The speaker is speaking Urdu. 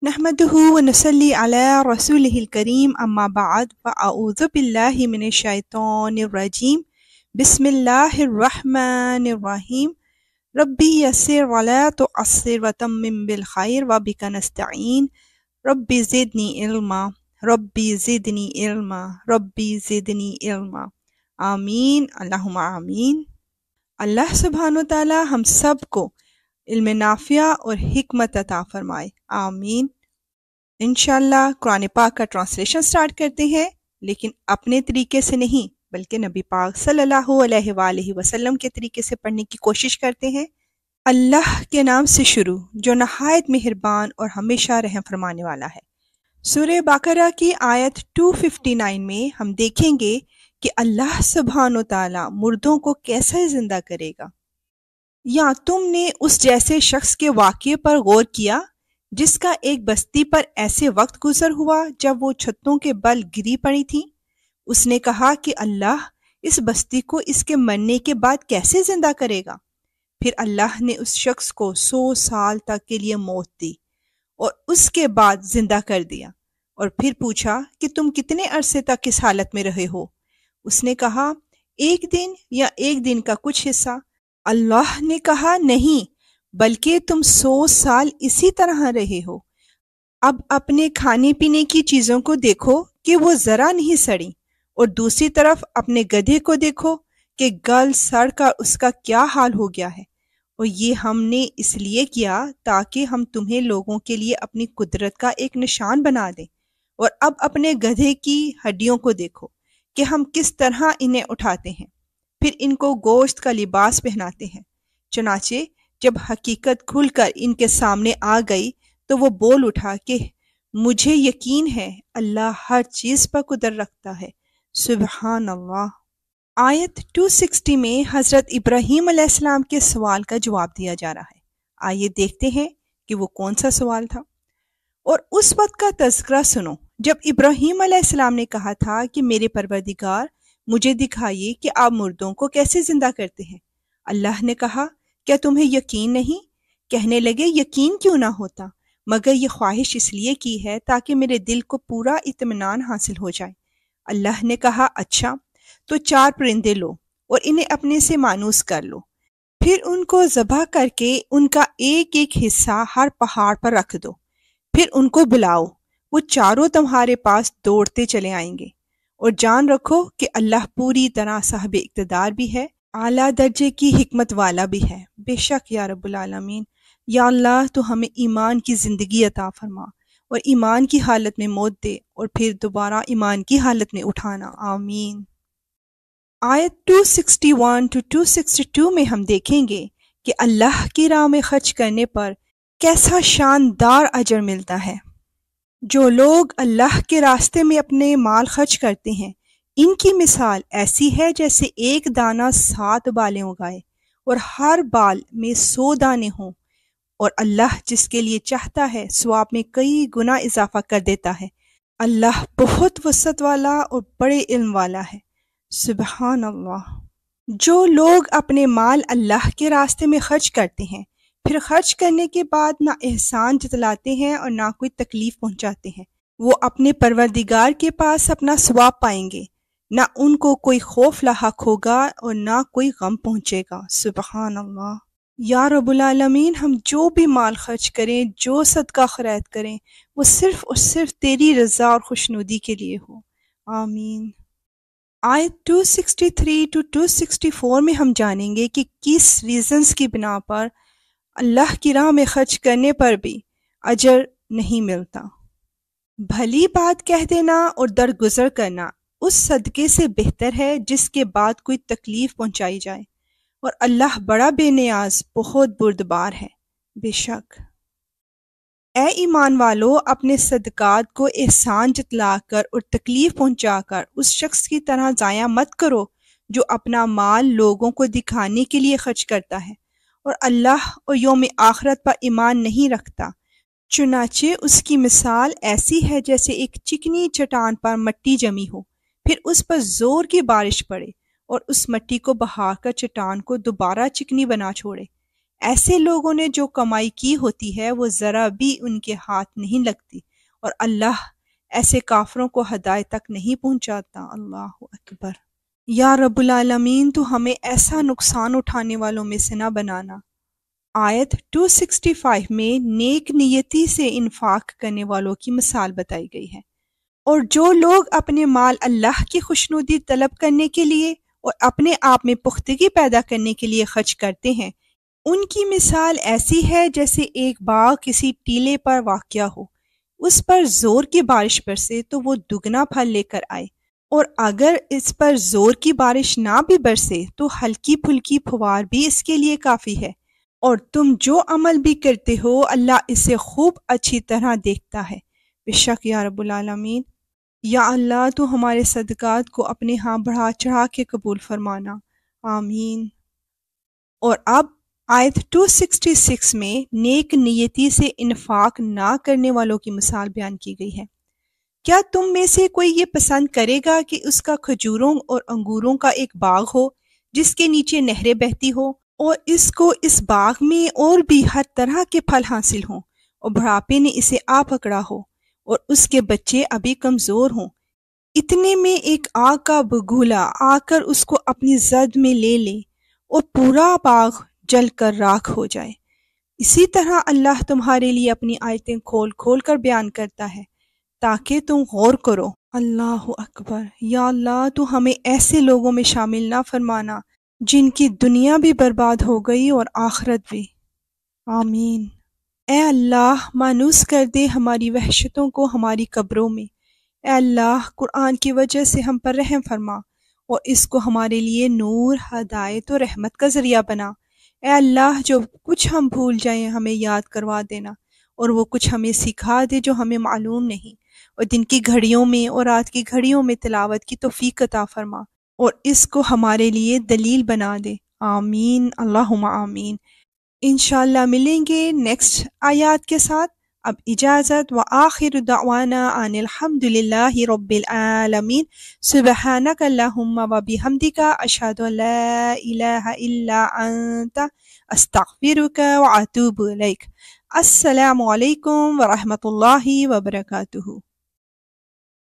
نحمده ونصلي على رسوله الكريم أما بعد فأعوذ بالله من الشيطان الرجيم بسم الله الرحمن الرحيم ربي يسر ولا تعسر وتمم بالخير وبك نستعين ربي زدني علما ربي زدني علما ربي زدني علما آمین اللہم آمین۔ اللہ سبحانہ و تعالی ہم سب کو علم نافع اور حکمت عطا فرمائے، آمین۔ انشاءاللہ قرآن پاک کا ٹرانسلیشن سٹارٹ کرتے ہیں، لیکن اپنے طریقے سے نہیں بلکہ نبی پاک صلی اللہ علیہ وآلہ وسلم کے طریقے سے پڑھنے کی کوشش کرتے ہیں۔ اللہ کے نام سے شروع جو نہایت مہربان اور ہمیشہ رحم فرمانے والا ہے۔ سورہ بقرہ کی آیت 259 میں ہم دیکھیں گے کہ اللہ سبحانہ و تعالی مردوں کو کیسے زندہ کرے گا۔ یا تم نے اس جیسے شخص کے واقعے پر غور کیا جس کا ایک بستی پر ایسے وقت گزر ہوا جب وہ چھتوں کے بل گری پڑی تھی۔ اس نے کہا کہ اللہ اس بستی کو اس کے مرنے کے بعد کیسے زندہ کرے گا؟ پھر اللہ نے اس شخص کو 100 سال تک کے لیے موت دی اور اس کے بعد زندہ کر دیا، اور پھر پوچھا کہ تم کتنے عرصے تک اس حالت میں رہے ہو؟ اس نے کہا 1 دن یا 1 دن کا کچھ حصہ۔ اللہ نے کہا نہیں، بلکہ تم 100 سال اسی طرح رہے ہو۔ اب اپنے کھانے پینے کی چیزوں کو دیکھو کہ وہ ذرا نہیں سڑی، اور دوسری طرف اپنے گدھے کو دیکھو کہ گل سڑ کر اس کا کیا حال ہو گیا ہے۔ اور یہ ہم نے اس لیے کیا تاکہ ہم تمہیں لوگوں کے لیے اپنی قدرت کا ایک نشان بنا دیں۔ اور اب اپنے گدھے کی ہڈیوں کو دیکھو کہ ہم کس طرح انہیں اٹھاتے ہیں، پھر ان کو گوشت کا لباس پہناتے ہیں۔ چنانچہ جب حقیقت کھل کر ان کے سامنے آ گئی تو وہ بول اٹھا کہ مجھے یقین ہے اللہ ہر چیز پر قدرت رکھتا ہے، سبحان اللہ۔ آیت 260 میں حضرت ابراہیم علیہ السلام کے سوال کا جواب دیا جا رہا ہے۔ آئیے دیکھتے ہیں کہ وہ کون سا سوال تھا۔ اور اس وقت کا تذکرہ سنو جب ابراہیم علیہ السلام نے کہا تھا کہ میرے پروردگار مجھے دکھائیے کہ آپ مردوں کو کیسے زندہ کرتے ہیں۔ اللہ نے کہا کیا تمہیں یقین نہیں؟ کہنے لگے یقین کیوں نہ ہوتا، مگر یہ خواہش اس لیے کی ہے تاکہ میرے دل کو پورا اطمینان حاصل ہو جائے۔ اللہ نے کہا اچھا تو 4 پرندے لو اور انہیں اپنے سے مانوس کر لو، پھر ان کو ذبح کر کے ان کا ایک ایک حصہ ہر پہاڑ پر رکھ دو، پھر ان کو بلاؤ، وہ چاروں تمہارے پاس دوڑتے چلے آئیں گے۔ اور جان رکھو کہ اللہ پوری طرح صاحب اقتدار بھی ہے، اعلیٰ درجے کی حکمت والا بھی ہے۔ بے شک یا رب العالمین، یا اللہ تو ہمیں ایمان کی زندگی عطا فرما اور ایمان کی حالت میں موت دے اور پھر دوبارہ ایمان کی حالت میں اٹھانا، آمین۔ آیت 261 to 262 میں ہم دیکھیں گے کہ اللہ کی راہ میں خرچ کرنے پر کیسا شاندار اجر ملتا ہے۔ جو لوگ اللہ کے راستے میں اپنے مال خرچ کرتے ہیں ان کی مثال ایسی ہے جیسے ایک دانہ 7 بالیں اگائے اور ہر بال میں 100 دانے ہوں، اور اللہ جس کے لیے چاہتا ہے ثواب میں کئی گنا اضافہ کر دیتا ہے۔ اللہ بہت وسعت والا اور بڑے علم والا ہے، سبحان اللہ۔ جو لوگ اپنے مال اللہ کے راستے میں خرچ کرتے ہیں پھر خرچ کرنے کے بعد نہ احسان جتلاتے ہیں اور نہ کوئی تکلیف پہنچاتے ہیں، وہ اپنے پروردگار کے پاس اپنا ثواب پائیں گے، نہ ان کو کوئی خوف لاحق ہوگا اور نہ کوئی غم پہنچے گا، سبحان اللہ۔ یا رب العالمین، ہم جو بھی مال خرچ کریں، جو صدقہ خیرات کریں، وہ صرف اور صرف تیری رضا اور خوشنودی کے لیے ہو، آمین۔ آیت 263 to 264 میں ہم جانیں گے کہ کس ریزنز کی بنا پر اللہ کی راہ میں خرچ کرنے پر بھی اجر نہیں ملتا۔ بھلی بات کہہ دینا اور درگزر کرنا اس صدقے سے بہتر ہے جس کے بعد کوئی تکلیف پہنچائی جائے، اور اللہ بڑا بے نیاز بہت بردبار ہے، بے شک۔ اے ایمان والو، اپنے صدقات کو احسان جتلا کر اور تکلیف پہنچا کر اس شخص کی طرح ضائع مت کرو جو اپنا مال لوگوں کو دکھانے کے لیے خرچ کرتا ہے اور اللہ اور یوم آخرت پر ایمان نہیں رکھتا۔ چنانچہ اس کی مثال ایسی ہے جیسے ایک چکنی چٹان پر مٹی جمی ہو، پھر اس پر زور کی بارش پڑے اور اس مٹی کو بہا کر چٹان کو دوبارہ چکنی بنا چھوڑے۔ ایسے لوگوں نے جو کمائی کی ہوتی ہے وہ ذرا بھی ان کے ہاتھ نہیں لگتی، اور اللہ ایسے کافروں کو ہدایت تک نہیں پہنچاتا۔ اللہ اکبر۔ یا رب العالمین، تو ہمیں ایسا نقصان اٹھانے والوں میں سے نہ بنانا۔ آیت 265 میں نیک نیتی سے انفاق کرنے والوں کی مثال بتائی گئی ہے، اور جو لوگ اپنے مال اللہ کی خوشنودی طلب کرنے کے لیے اور اپنے آپ میں پختگی پیدا کرنے کے لیے خرچ کرتے ہیں، ان کی مثال ایسی ہے جیسے ایک باغ کسی ٹیلے پر واقع ہو، اس پر زور کی بارش برسے تو وہ دگنا پھل لے کر آئے، اور اگر اس پر زور کی بارش نہ بھی برسے تو ہلکی پھلکی پھوار بھی اس کے لیے کافی ہے۔ اور تم جو عمل بھی کرتے ہو اللہ اسے خوب اچھی طرح دیکھتا ہے، بے شک یا رب العالمین۔ یا اللہ تو ہمارے صدقات کو اپنے ہاں بڑھا چڑھا کے قبول فرمانا، آمین۔ اور اب آیت 266 میں نیک نیتی سے انفاق نہ کرنے والوں کی مثال بیان کی گئی ہے۔ کیا تم میں سے کوئی یہ پسند کرے گا کہ اس کا کھجوروں اور انگوروں کا ایک باغ ہو جس کے نیچے نہریں بہتی ہو، اور اس کو اس باغ میں اور بھی ہر طرح کے پھل حاصل ہوں، اور بڑھاپے نے اسے آ پکڑا ہو اور اس کے بچے ابھی کمزور ہوں؟ اتنے میں ایک آگ کا بگولا آ کر اس کو اپنی زد میں لے لے اور پورا باغ جل کر راکھ ہو جائے۔ اسی طرح اللہ تمہارے لیے اپنی آیتیں کھول کھول کر بیان کرتا ہے تاکہ تم غور کرو۔ اللہ اکبر۔ یا اللہ تو ہمیں ایسے لوگوں میں شامل نہ فرمانا جن کی دنیا بھی برباد ہو گئی اور آخرت بھی، آمین۔ اے اللہ مانوس کر دے ہماری وحشتوں کو ہماری قبروں میں۔ اے اللہ قرآن کی وجہ سے ہم پر رحم فرما اور اس کو ہمارے لیے نور، ہدایت اور رحمت کا ذریعہ بنا۔ اے اللہ جو کچھ ہم بھول جائیں ہمیں یاد کروا دینا، اور وہ کچھ ہمیں سکھا دے جو ہمیں معلوم نہیں، اور دن کی گھڑیوں میں اور رات کی گھڑیوں میں تلاوت کی توفیق عطا فرما اور اس کو ہمارے لیے دلیل بنا دے، آمین، اللہم آمین۔ انشاءاللہ ملیں گے نیکسٹ آیات کے ساتھ۔ اب اجازت، وآخر دعوانا ان الحمدللہ رب العالمین۔ سبحانک اللہم وبحمدک، اشہد ان لا الہ الا انت، استغفرک واتوب الیک۔ السلام علیکم ورحمۃ اللہ وبرکاتہ۔